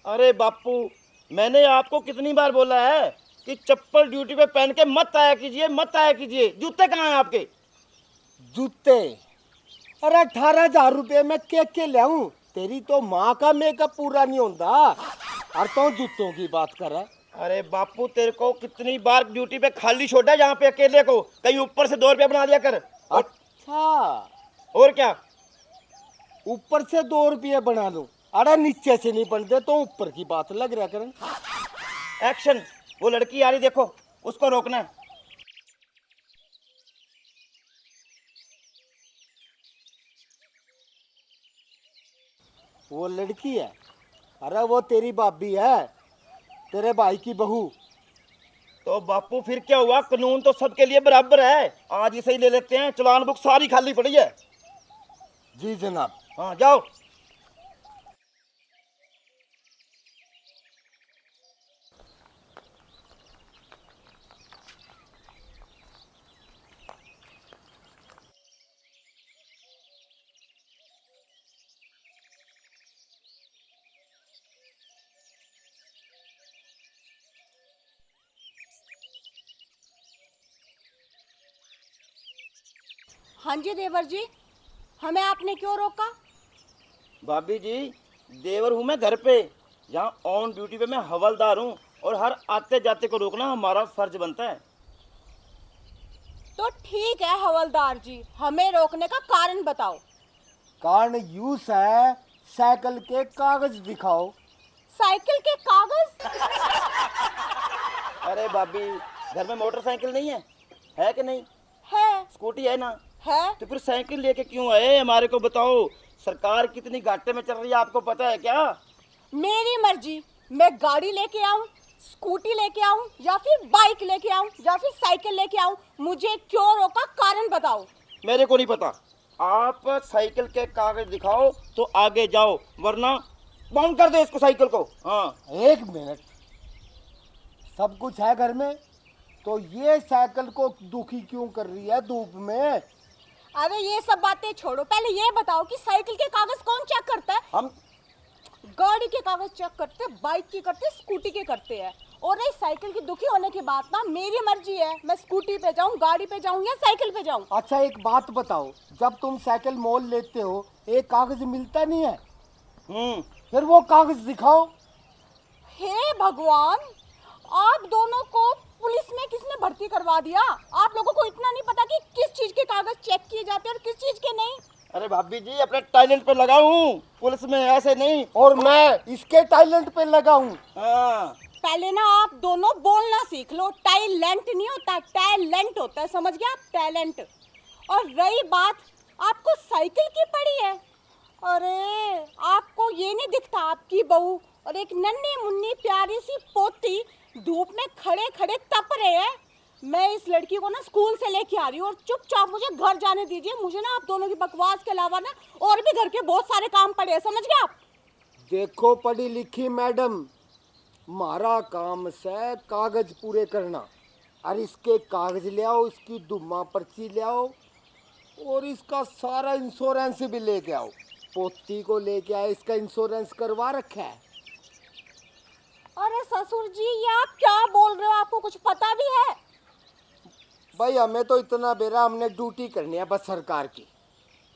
अरे बापू, मैंने आपको कितनी बार बोला है कि चप्पल ड्यूटी पे पहन के मत आया कीजिए, मत आया कीजिए। जूते कहाँ हैं आपके? जूते? अरे 18,000 रुपये में के ले आऊं? तेरी तो माँ का मेकअप पूरा नहीं होता और तो जूतों की बात कर रहा है। अरे बापू, तेरे को कितनी बार ड्यूटी पे खाली छोड़ा है जहाँ पे अकेले को? कहीं ऊपर से 2 रुपया बना दिया कर। अच्छा, और क्या? ऊपर से 2 रुपये बना लूं? अरे नीचे से नहीं बनते तो ऊपर की बात लग रहा करें। एक्शन! वो लड़की आ रही, देखो, उसको रोकना है। वो लड़की है? अरे वो तेरी भाभी है, तेरे भाई की बहू। तो बापू फिर क्या हुआ? कानून तो सबके लिए बराबर है। आज इसे ही ले लेते हैं, चालान बुक सारी खाली पड़ी है। जी जनाब। हाँ, जाओ। हाँ जी देवर जी, हमें आपने क्यों रोका? भाभी जी, देवर हूँ मैं घर पे, जहाँ ऑन ड्यूटी पे मैं हवलदार हूँ, और हर आते जाते को रोकना हमारा फर्ज बनता है। तो ठीक है हवलदार जी, हमें रोकने का कारण बताओ। कारण यूस है, साइकिल के कागज दिखाओ। साइकिल के कागज? अरे भाभी, घर में मोटरसाइकिल नहीं है कि नहीं? है। स्कूटी है ना? है। तो फिर साइकिल लेके क्यों आए? हमारे को बताओ, सरकार कितनी घाटे में चल रही है, आपको पता है क्या? मेरी मर्जी, मैं गाड़ी लेके आऊं, स्कूटी लेके आऊं, या फिर बाइक लेके आऊं, या फिर साइकिल लेके आऊं, मुझे क्यों रोका, कारण बताओ। मेरे को नहीं पता। आप साइकिल के कागज दिखाओ तो आगे जाओ, वरना बाउंड कर दो इसको, साइकिल को। हाँ। एक मिनट, सब कुछ है घर में, तो ये साइकिल को दुखी क्यों कर रही है धूप में? अरे ये सब बातें छोड़ो, पहले ये बताओ कि साइकिल के कागज कौन चेक करता है? हम। गाड़ी के कागज चेक करते, बाइक के करते, स्कूटी के करते हैं। और रही साइकिल की दुखी होने की बात, ना मेरी मर्जी है, मैं स्कूटी पे जाऊं, गाड़ी पे जाऊं या साइकिल पे जाऊं। अच्छा एक बात बताओ, जब तुम साइकिल मोल लेते हो एक कागज मिलता नहीं है? फिर वो कागज दिखाओ। हे भगवान, आप दोनों को पुलिस में किसने भर्ती करवा दिया? आप लोगों को इतना नहीं पता कि किस चीज के कागज चेक किए जाते हैं और किस चीज के नहीं? अरे भाभी जी, अपने टैलेंट पे लगाऊं, पुलिस में ऐसे नहीं। और मैं इसके टैलेंट पे लगा हूँ। हाँ। पहले ना आप दोनों बोलना सीख लो, टैलेंट नहीं होता, टैलेंट होता है, समझ गया आप? टैलेंट। और रही बात आपको साइकिल की पड़ी है, अरे आपको ये नहीं दिखता आपकी बहू और एक नन्ही मुन्नी प्यारी सी पोती धूप में खड़े खड़े तप रहे हैं? मैं इस लड़की को ना स्कूल से लेके आ रही हूँ और चुपचाप मुझे घर जाने दीजिए। मुझे ना आप दोनों की बकवास के अलावा ना और भी घर के बहुत सारे काम पड़े हैं, समझ गए आप? देखो पढ़ी लिखी मैडम, हमारा काम से कागज पूरे करना, और इसके कागज ले आओ, इसकी दुम्मा पर्ची ले आओ, और इसका सारा इंश्योरेंस भी लेके आओ। पोती को लेके आए, इसका इंश्योरेंस करवा रखा है। अरे ससुर जी, ये आप क्या बोल रहे हो? आपको कुछ पता भी है? भाई हमें तो इतना बेरा, हमने ड्यूटी करनी है बस सरकार की।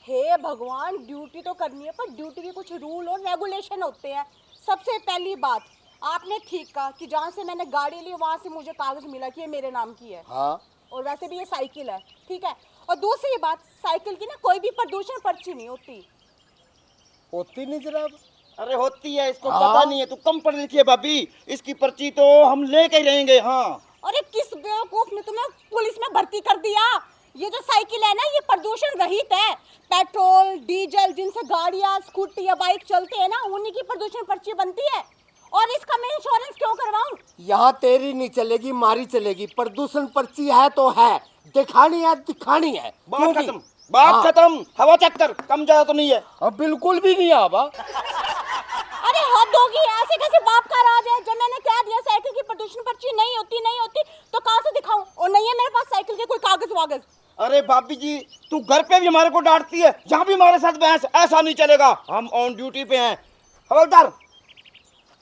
हे भगवान, ड्यूटी तो करनी है, पर ड्यूटी के कुछ रूल और रेगुलेशन होते हैं। सबसे पहली बात, आपने ठीक कहा कि जहाँ से मैंने गाड़ी ली वहाँ से मुझे कागज मिला कि ये मेरे नाम की है। हाँ। और वैसे भी ये साइकिल है, ठीक है। और दूसरी बात, साइकिल की ना कोई भी प्रदूषण पर्ची नहीं होती। होती नहीं जनाब? अरे होती है, इसको हाँ? पता नहीं है, तू कम पढ़ी लिखी है भाभी। इसकी पर्ची तो हम लेके ही रहेंगे। हाँ। अरे किस बेवकूफ ने तुम्हें पुलिस में भर्ती कर दिया? ये जो साइकिल है ना, ये प्रदूषण रहित है। पेट्रोल डीजल जिनसे गाड़ियाँ स्कूटी या बाइक चलते हैं ना, उन्हीं की प्रदूषण पर्ची बनती है। और इसका मैं इंश्योरेंस क्यों करवाऊं? यहाँ तेरी नहीं चलेगी, मारी चलेगी। प्रदूषण पर्ची है तो है, दिखानी है दिखानी है। बात खत्म, बात खत्म। हवा चक्कर कम ज्यादा तो नहीं है? अब बिल्कुल भी नहीं आवा। अरे हद होगी, ऐसे कैसे बाप का राज है? जब मैंने कह दिया साइकिल की प्रदूषण पर्ची नहीं होती तो कहाँ से दिखाऊं? और नहीं है मेरे पास साइकिल के कोई कागज वागज। अरे भाभी जी, तू घर पे भी हमारे को डांटती है, जहाँ भी हमारे साथ बहस। ऐसा नहीं चलेगा, हम ऑन ड्यूटी पे हैं। हवलदार,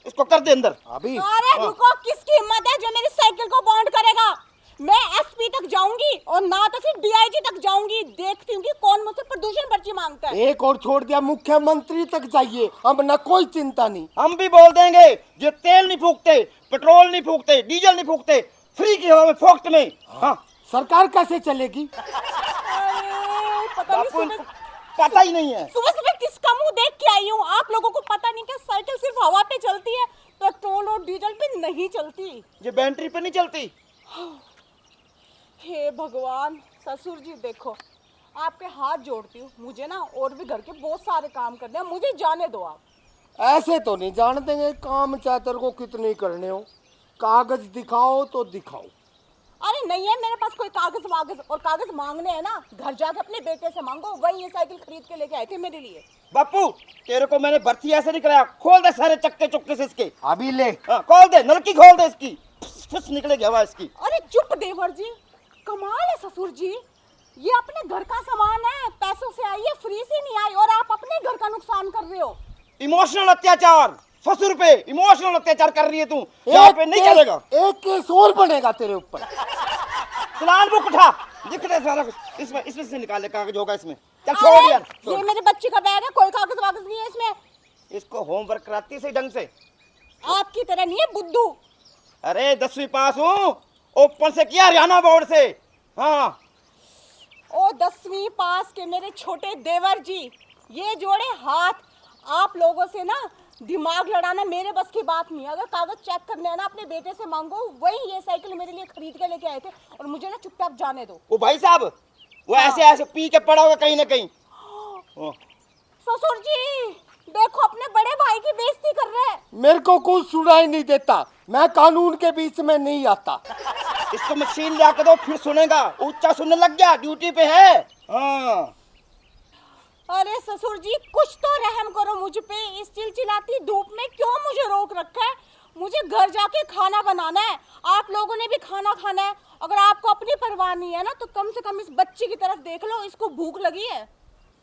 इसको कर दे अंदर। अभी अरे रुको, किसकी हिम्मत है जो मेरी साइकिल को बॉन्ड करेगा? मैं एसपी तक जाऊंगी और ना तो फिर डीआईजी तक जाऊंगी। देखती हूँ कि कौन मुझसे प्रदूषण पर्ची मांगता है। एक और छोड़ दिया, मुख्यमंत्री तक जाइए, अब ना कोई चिंता नहीं। हम भी बोल देंगे, जो तेल नहीं फूकते, पेट्रोल नहीं फूकते, डीजल नहीं फूकते, फ्री की हवा में फोक्त में। हाँ, सरकार कैसे चलेगी? अरे, पता नहीं बापू सुबह इनको पता ही नहीं है। सुबह सुबह किसका मुंह देख के आई हूँ। आप लोगों को पता नहीं क्या साइकिल सिर्फ हवा पे चलती है, पेट्रोल और डीजल पे नहीं चलती। ये बैटरी पे नहीं चलती। हे भगवान, ससुर जी देखो, आपके हाथ जोड़ती हूँ, मुझे ना और भी घर के बहुत सारे काम करने हैं, मुझे जाने दो आप। ऐसे तो नहीं जान देंगे, काम चातर को कितने करने हो। कागज दिखाओ तो दिखाओ। अरे नहीं है मेरे पास कोई कागज वागज, और कागज मांगने हैं ना घर जाके अपने बेटे से मांगो, वही ये साइकिल खरीद के लेके आए थे मेरे लिए। बापू तेरे को मैंने भर्ती ऐसे नहीं कराया। खोल दे सारे चक्के चुक्के से इसके। अभी ले। हाँ, खोल दे, नलकी खोल दे इसकी, फुस निकलेगी हवा इसकी। अरे चुप देवर जी, कमाल है ससुर जी, ये अपने घर का सामान है, पैसों से आई है, फ्री से नहीं आई, और आप अपने घर का नुकसान कर रहे हो। इमोशनल अत्याचार, ससुर पे इमोशनल अत्याचार कर रही है तू। यहाँ पे नहीं चलेगा। एक केस और बनेगा तेरे ऊपर। चलान बुक उठा, दिख रहा है सारा कुछ इसमें। इसमें से निकाले, कागज होगा इसमें। चल छोड़ अरे, यार, ये मेरे बच्चे का बैग है, कोई कागज वागज नहीं है इसमें। इसको होमवर्क कराती है सही ढंग से। आपकी तरह नहीं है बुद्धू। अरे 10वीं पास हूँ, ओपन से किया हरियाणा बोर्ड से। हाँ, ओ 10वीं पास के मेरे छोटे देवर जी, ये जोड़े हाथ। आप लोगों से ना दिमाग लड़ाना मेरे बस की बात नहीं है। अगर कागज चेक करने हैं ना अपने बेटे से मांगो, वही ये साइकिल मेरे लिए खरीद के लेके आए थे, और मुझे ना चुपचाप जाने दो। वो भाई साहब वो ऐसे ऐसे पी के पड़ा होगा कहीं ना कहीं। हाँ। ससुर जी देखो, अपने बड़े भाई की बेइज्जती कर रहे हैं। मेरे को कुछ सुनाई नहीं देता, मैं कानून के बीच में नहीं आता। इसको मशीन ला के दो, फिर सुनेगा। ऊंचा सुनने लग गया, ड्यूटी पे है। हाँ, अरे ससुर जी कुछ तो रहम करो मुझ पे। इस चिलचिलाती धूप में क्यों मुझे रोक रखा है? मुझे घर जाके खाना बनाना है, आप लोगों ने भी खाना खाना है। अगर आपको अपनी परवाह नहीं है ना, तो कम से कम इस बच्ची की तरफ देख लो, इसको भूख लगी है।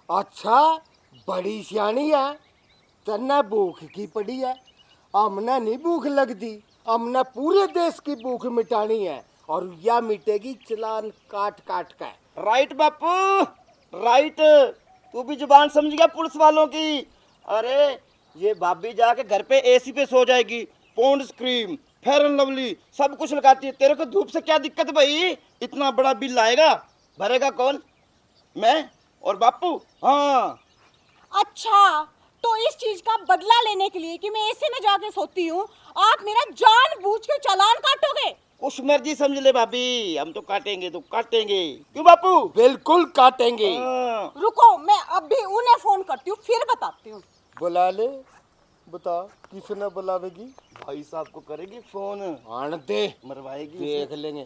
अच्छा, बड़ी सियानी है, तन्ना भूख की पड़ी है। हमने नहीं भूख लगती, हमने पूरे देश की भूख मिटानी है, और यह मिटेगी चलान काट काट कर। राइट बापू, राइट। तू भी जुबान समझ गया पुलिस वालों की। अरे ये भाभी जाके घर पे एसी पे सो जाएगी, Pond's cream, fair and lovely सब कुछ लगाती है। तेरे को धूप से क्या दिक्कत भाई? इतना बड़ा बिल आएगा, भरेगा कौन? मैं और बापू। हाँ, अच्छा, तो इस चीज का बदला लेने के लिए कि मैं एसी में जाके सोती हूँ, आप मेरा जानबूझ के चालान काटोगे? उस मर्जी समझ ले भाभी, हम तो काटेंगे तो काटेंगे। क्यों बापू? बिल्कुल काटेंगे। हाँ। रुको, मैं अभी उन्हें फोन करती हूँ, फिर बताती हूँ। बुला ले, बता किसने बुलावेगी? भाई साहब को करेगी फोन, आन दे, मरवाएगी देख लेंगे।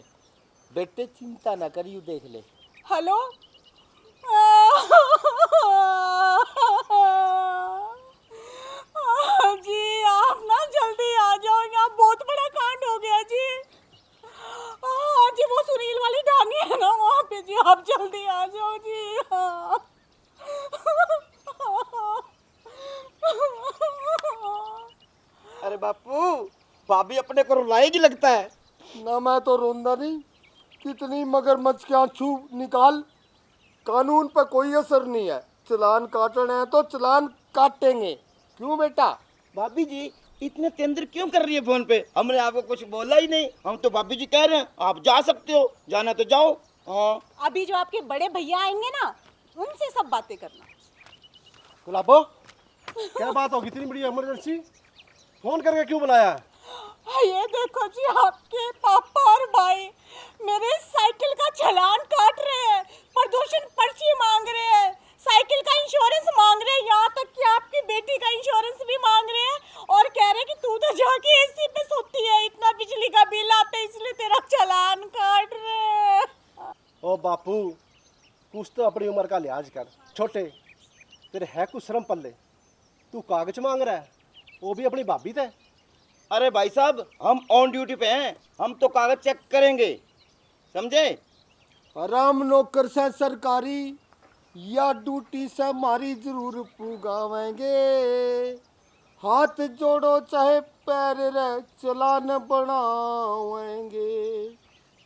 बेटे चिंता ना करियो, देख ले। हेलो जी, आप ना जल्दी आ जाओ, यहाँ बहुत बड़ा कांड हो गया जी। जी वो सुनील वाली ढानी है ना वहाँ पे जी, आप जल्दी आ जाओ जी। हाँ। अरे बापू, भाभी अपने को रुलाएगी लगता है। ना मैं तो रोंदा नहीं, कितनी मगरमच्छ के आंसू निकाल, कानून पर कोई असर नहीं है। चलान काटना है तो चलान काटेंगे। क्यों बेटा? भाभी जी इतने तेंद्र क्यों कर रही है फोन पे? हमने आपको कुछ बोला ही नहीं। हम तो भाभी जी कह रहे हैं आप जा सकते हो, जाना तो जाओ। हाँ, अभी जो आपके बड़े भैया आएंगे ना, उनसे सब बातें करना। गुलाबो, क्या बात होगी? इतनी बड़ी इमरजेंसी फोन करके क्यों बुलाया है? ये देखो जी, आपके पापा और भाई मेरे साइकिल का चालान काट रहे हैं, प्रदूषण पर्ची मांग रहे हैं, साइकिल का इंश्योरेंस मांग रहे हैं, यहाँ तक कि आपकी बेटी का इंश्योरेंस भी मांग रहे हैं, और कह रहे हैं कि तू तो जाके एसी पे सोती है, इतना बिजली का बिल आता है, इसलिए तेरा चालान काट रहे हैं। ओ बापू, कुछ तो अपनी उम्र का लिहाज कर। छोटे, तेरे है कुछ शर्म पल्ले? तू कागज मांग रहा है, वो भी अपनी भाभी से। अरे भाई साहब हम ऑन ड्यूटी पे हैं, हम तो कागज चेक करेंगे, समझे? आराम नौकर से सरकारी या ड्यूटी से हमारी जरूर पुगावेंगे। हाथ जोड़ो चाहे पैर रे चलान बनावेंगे।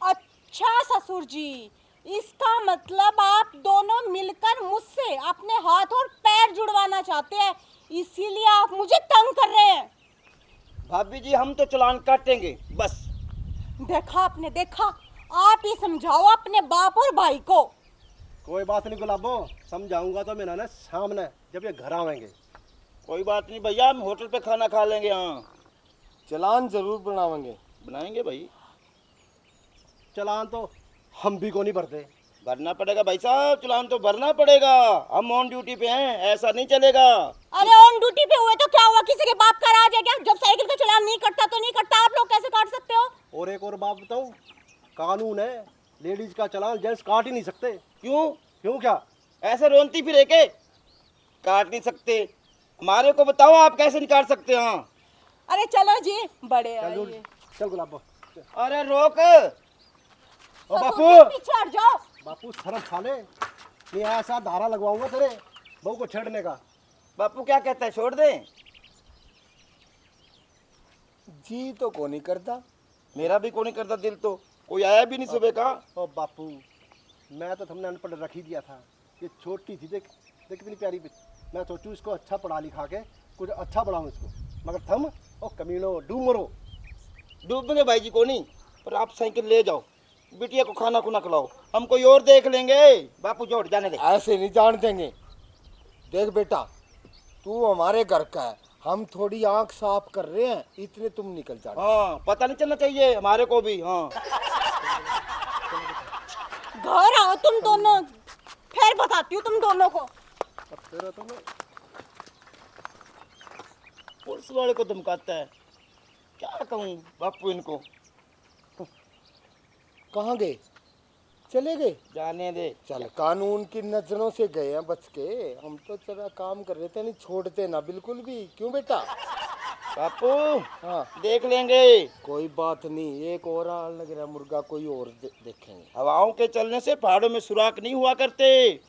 अच्छा ससुर जी, इसका मतलब आप दोनों मिलकर मुझसे अपने हाथ और पैर जुड़वाना चाहते हैं, इसीलिए आप मुझे तंग कर रहे हैं। भाभी जी हम तो चालान काटेंगे बस। देखा आपने, देखा, आप ही समझाओ अपने बाप और भाई को। कोई बात नहीं गुलाबो, समझाऊंगा तो मैं ना सामने जब ये घर आवेंगे। कोई बात नहीं भैया, हम होटल पे खाना खा लेंगे। हाँ चलान जरूर बनावेंगे। बनाएंगे भाई। चलान तो हम भी को नहीं भरते। भरना पड़ेगा भाई साहब, चालान तो भरना पड़ेगा। हम ऑन ड्यूटी पे हैं, ऐसा नहीं चलेगा। अरे ऑन ड्यूटी पे हुए तो क्या हुआ, किसी के बाप का राज है क्या? जब साइकिल का चालान नहीं कटता तो नहीं कटता, आप लोग कैसे काट सकते हो? और एक और बात बताऊं, कानून है, लेडीज का चलान जेंट्स काट ही नहीं सकते। क्यों? क्यों क्या? ऐसे रोनती फिर के काट नहीं सकते? हमारे को बताओ आप कैसे निकाल सकते हैं? हाँ अरे चलो जी, बड़े चल आइए। दूर, चल गुलाबो। अरे रोक। ओ ससुर बापू, जी, पीछे हट जाओ। बापू शर्म खा ले, नहीं ऐसा धारा लगवाऊंगा तेरे बहू को छेड़ने का। बापू क्या कहता है, छोड़ दें? जी तो को नहीं करता। मेरा भी कोई नहीं करता दिल, तो कोई आया भी नहीं सुबह का। ओ बापू, मैं तो तुमने अनपढ़ रख ही दिया था। ये छोटी थी, देख देख कितनी प्यारी बच्ची। मैं सोचूं इसको अच्छा पढ़ा लिखा के कुछ अच्छा बनाऊं इसको, मगर थम ओ कमीनो डूमरो। डूबेंगे भाई जी को नहीं, पर आप साइकिल ले जाओ, बिटिया को खाना खुना खिलाओ, हम कोई और देख लेंगे। बापू जोड़ जाने दे। ऐसे नहीं जान देंगे। देख बेटा, तू हमारे घर का है, हम थोड़ी आंख साफ कर रहे हैं, इतने तुम निकल जाना। हाँ पता नहीं चलना चाहिए हमारे को भी। हाँ घर आओ तुम दोनों, फिर बताती हूँ तुम दोनों को। अब तेरा तो मैं पुलिस वाले को धमकाता है, क्या कहूँ बापू इनको। कहाँ गए? चले गए? जाने दे। चल, कानून की नजरों से गए हैं बच के। हम तो चला काम कर रहे थे, नहीं छोड़ते ना बिल्कुल भी। क्यों बेटा? बापू हाँ, देख लेंगे। कोई बात नहीं, एक और आल लग रहा है मुर्गा, कोई और देखेंगे। हवाओं के चलने से पहाड़ों में सुराख नहीं हुआ करते।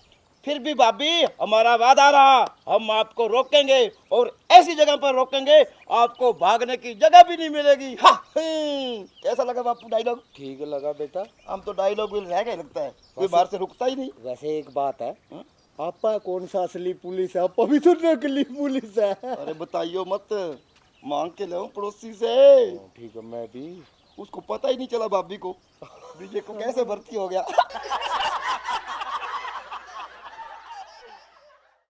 फिर भी भाभी हमारा वादा रहा, हम आपको रोकेंगे और ऐसी जगह पर रोकेंगे आपको भागने की जगह भी नहीं मिलेगी। हाँ, कैसा लगा बापू डायलॉग? ठीक लगा बेटा। हम तो डायलॉग भी रह गए लगता है, कोई बाहर से रुकता ही नहीं। वैसे एक बात है, हाँ? आपा कौन सा असली पुलिस है? आपा भी तो नकली पुलिस है। अरे बताइयो मत, मांग के ले पड़ोसी से। ठीक है, मैं भी। उसको पता ही नहीं चला भाभी को, बीजे को कैसे भर्ती हो गया।